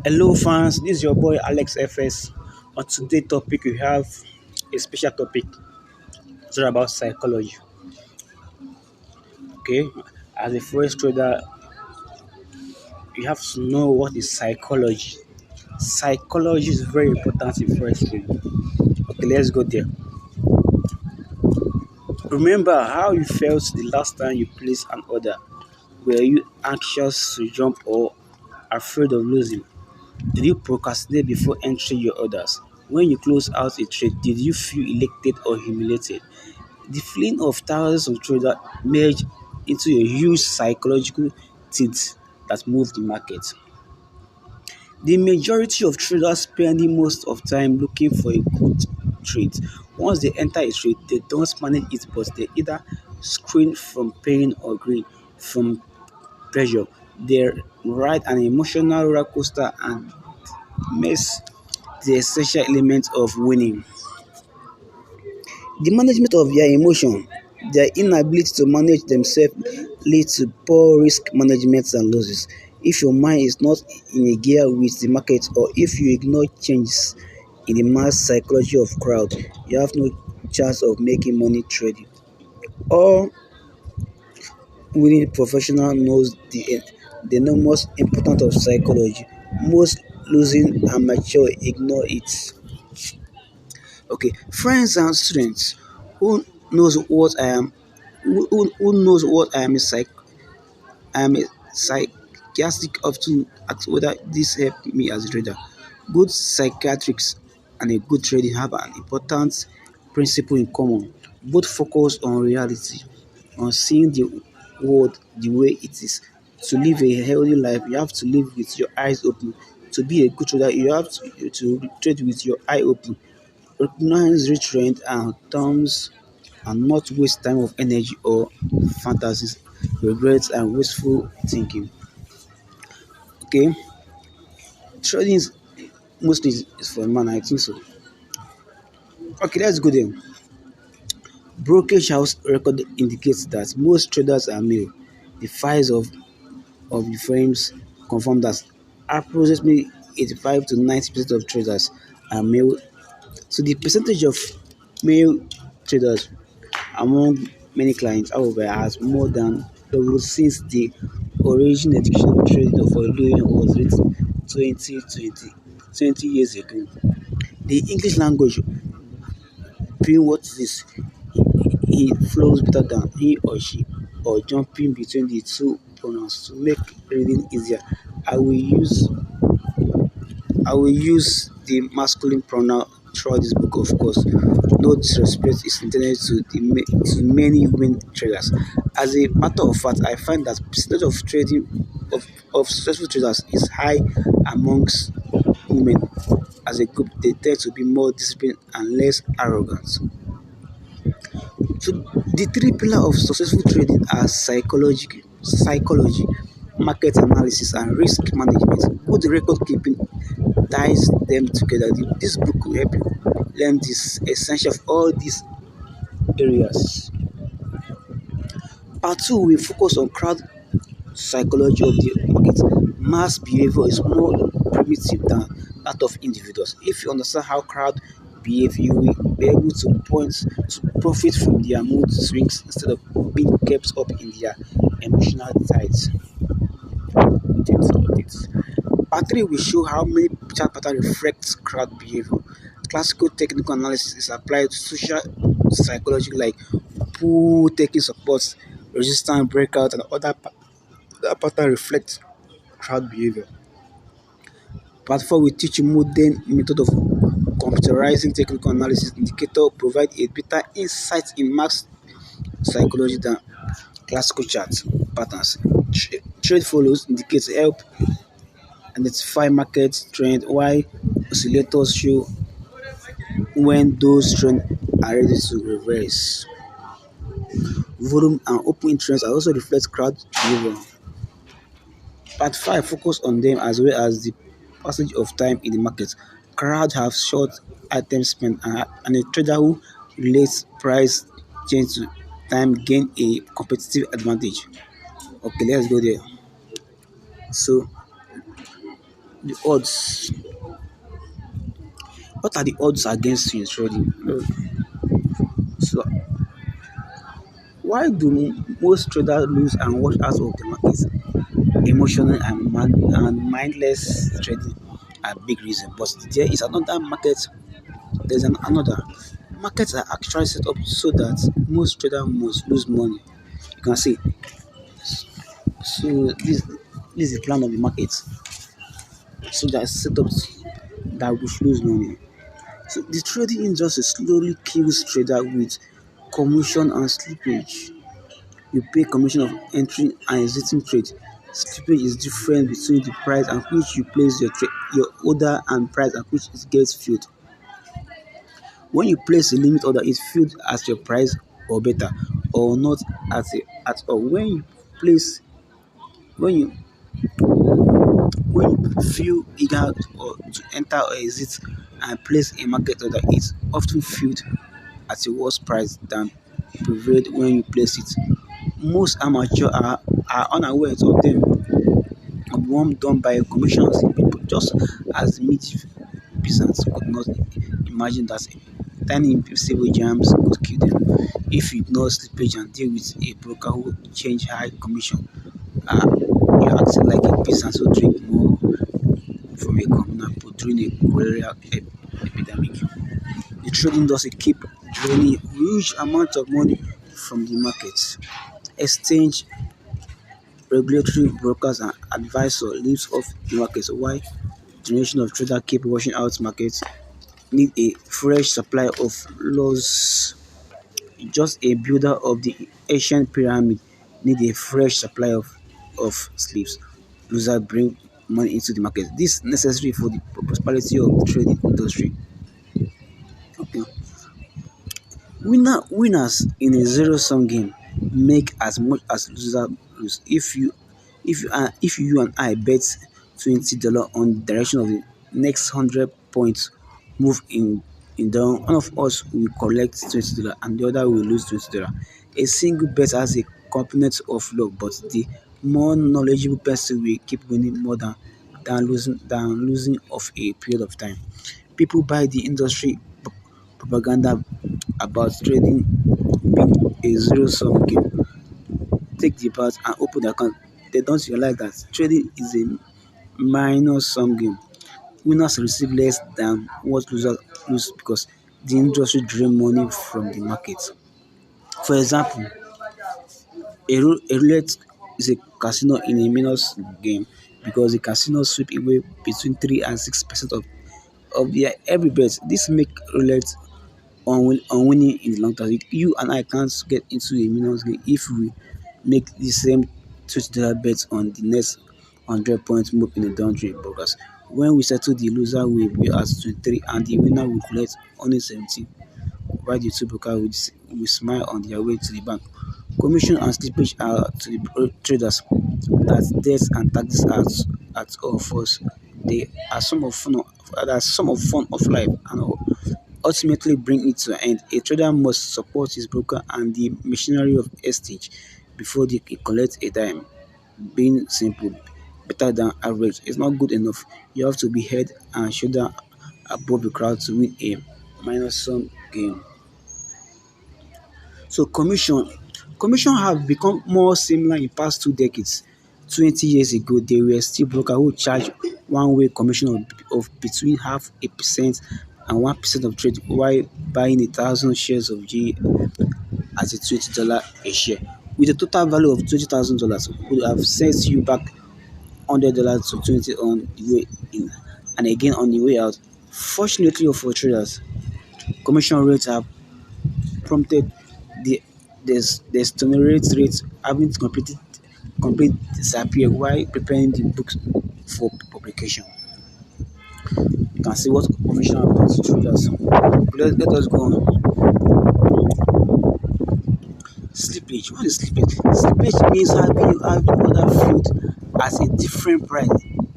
Hello fans, this is your boy Alex FS. On today's topic, we have a special topic. It's all about psychology. Okay, as a forex trader, you have to know what is psychology. Psychology is very important in forex trading. Okay, let's go there. Remember how you felt the last time you placed an order. Were you anxious to jump or afraid of losing? Did you procrastinate before entering your orders? When you closed out a trade, did you feel elated or humiliated? The feeling of thousands of traders merged into a huge psychological tilt that moved the market. The majority of traders spending most of time looking for a good trade. Once they enter a trade, they don't manage it, but they either scream from pain or grin from pressure. They ride an emotional roller coaster and miss the essential element of winning. The management of their emotion, their inability to manage themselves leads to poor risk management and losses. If your mind is not in a gear with the market, or if you ignore changes in the mass psychology of crowd, you have no chance of making money trading. All winning professional knows the most important of psychology. Most losing amateur ignore it. Okay, friends and students, who knows what I am? Who knows what I am? I am a psychiatric. Often ask whether this helped me as a trader. Good psychiatrics and a good trading have an important principle in common. Both focus on reality, on seeing the world the way it is. To live a healthy life, you have to live with your eyes open. To be a good trader, you have to trade with your eye open. Recognize real trend and terms and not waste time of energy or fantasies, regrets and wasteful thinking. Okay, trading is mostly is for a man, I think so. Okay, let's go there. Brokerage house record indicates that most traders are male. The files of the firms confirm that approximately 85 to 90% of traders are male. So the percentage of male traders among many clients, however, has more than doubled since the origin education of trading for Louis was written 20 years ago. The English language being what it is, he flows better than he or she, or jumping between the two pronouns to make reading easier. I will use I will use the masculine pronoun throughout this book, of course. No disrespect is intended to many women traders. As a matter of fact, I find that percentage of of successful traders is high amongst women. As a group, they tend to be more disciplined and less arrogant. So the three pillars of successful trading are psychology, market analysis, and risk management. Good record keeping ties them together. This book will help you learn this essential of all these areas. Part two will focus on crowd psychology of the market. Mass behavior is more primitive than that of individuals. If you understand how crowd behave, you will be able to point to profit from their mood swings instead of being kept up in their emotional tides. Part three will show how many chart patterns reflect crowd behavior. Classical technical analysis is applied to social psychology like pull, taking support, resistance, breakout, and other patterns reflect crowd behavior. Part 4 will teach you modern method of computerizing technical analysis indicator provide a better insight in mass psychology than classical chart patterns. Trade follows indicates help identify market trend while oscillators show when those trends are ready to reverse. Volume and open interest are also reflect crowd behavior. Part 5 focus on them as well as the passage of time in the market. Crowd have short item spent and a trader who relates price change to time gain a competitive advantage. Okay, let's go there. So The odds. What are the odds against you in trading? So why do most traders lose and wash out of the markets? Emotional and mindless trading are big reason. But there is another market. There's another. Markets are actually set up so that most traders must lose money. You can see. So this is the plan of the market. So that set up that we lose money. So the trading industry slowly kills trader with commission and slippage. You pay commission of entering and exiting trade. Slippage is different between the price at which you place your order and price at which it gets filled. When you place a limit order, it's filled at your price or better, or not at all. Place when you when you feel eager or to enter or exit and place a market order, it's often filled at a worse price than prevailed when you place it. Most amateurs are unaware of them of one done by commissions people, just as the mid peasants could not imagine that tiny invisible jams could kill them. If you ignore slippage and deal with a broker who change high commission, you're acting like a peasant who drink more from a communal pool during a cholera epidemic. The trading industry keep draining huge amounts of money from the markets. Exchange, regulatory brokers and advisors lives off the markets while generation of traders keep washing out markets need a fresh supply of laws. Just a builder of the ancient pyramid need a fresh supply of slaves. Losers bring money into the market. This is necessary for the prosperity of the trading industry. Okay. Winners in a zero-sum game make as much as losers lose. If you and I bet $20 on the direction of the next 100 points move in down, one of us will collect $20 and the other will lose $20. A single bet has a component of luck, but the more knowledgeable person will keep winning more than losing of a period of time. People buy the industry propaganda about trading being a zero-sum game. Take the bat and open the account. They don't realize that trading is a minor-sum game. Winners receive less than what losers lose because the industry drain money from the market. For example, a roulette is a casino in a minus game because the casino sweep away between 3 and 6% of their every bet. This make roulette on winning in the long term. You and I can't get into a millions game if we make the same $20 bet on the next 100 points move in the down trade brokers. When we settle, the loser will be at 23 and the winner will collect only 17, while the two brokers will smile on their way to the bank. Commission and slippage are to the traders that debts and taxes are at all for us. They are some of fun of life and ultimately bring it to an end. A trader must support his broker and the machinery of exchange before they can collect a dime. Being simple, better than average is not good enough. You have to be head and shoulder above the crowd to win a minus sum game. So commission have become more similar in past 2 decades. 20 years ago, there were still brokers who charge one-way commission of between half a percent and 1% of trade while buying 1,000 shares of GE at a $20 a share. With a total value of $20,000, would have sent you back $100 to 20 on the way in and again on the way out. Fortunately for traders, commission rates have prompted the discount rate having complete disappear while preparing the books for publication. You can see what commission happens to traders. Let us go on. Slippage. What is slippage? Slippage means having other food at a different price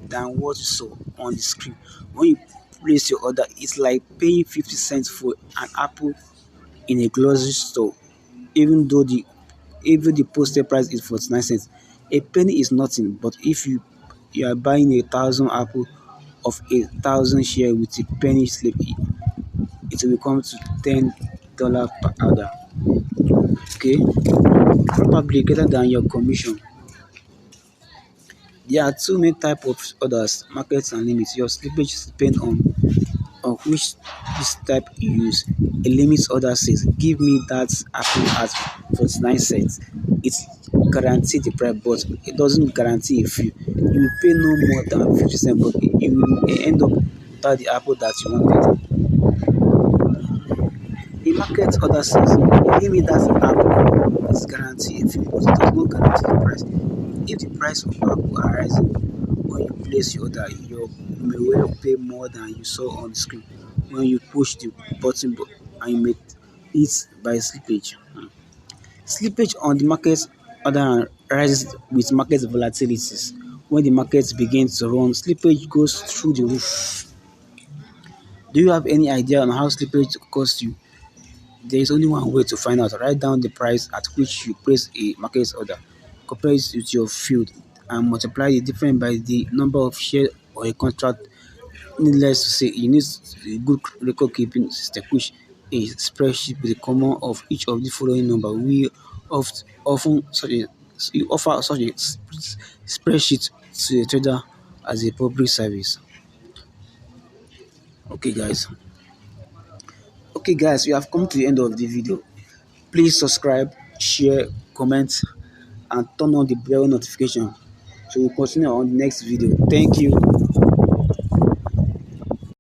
than what you saw on the screen. When you place your order, it's like paying 50 cents for an apple in a grocery store, even though the posted price is 49 cents. A penny is nothing, but if you are buying 1,000 apple of 1,000 shares with a penny slip, it will come to $10 per order. Okay, probably greater than your commission. There are two main types of orders: markets and limits. Your slippage depends on which this type you use. A limit order says, "Give me that apple at 49 cents." It guarantees the price, but it doesn't guarantee a fee. You will pay no more than 50 cents, but you will end up without the apple that you wanted. A market order says, "Give me that apple." It guarantees a fee, but it does not guarantee the price. If the price of apple are rising when you place your order, you may well pay more than you saw on the screen when you push the button and you make it by slippage. Slippage on the market order rises with market volatilities. When the market begins to run, slippage goes through the roof. Do you have any idea on how slippage costs you? There is only one way to find out. Write down the price at which you place a market order, compare it with your field, and multiply the difference by the number of shares or a contract. Needless to say, you need a good record keeping system, which a spreadsheet with the common of each of the following number. We offer such a spreadsheet to a trader as a public service. Okay, guys. Okay, guys, we have come to the end of the video. Please subscribe, share, comment, and turn on the bell notification. So we'll continue on the next video. Thank you.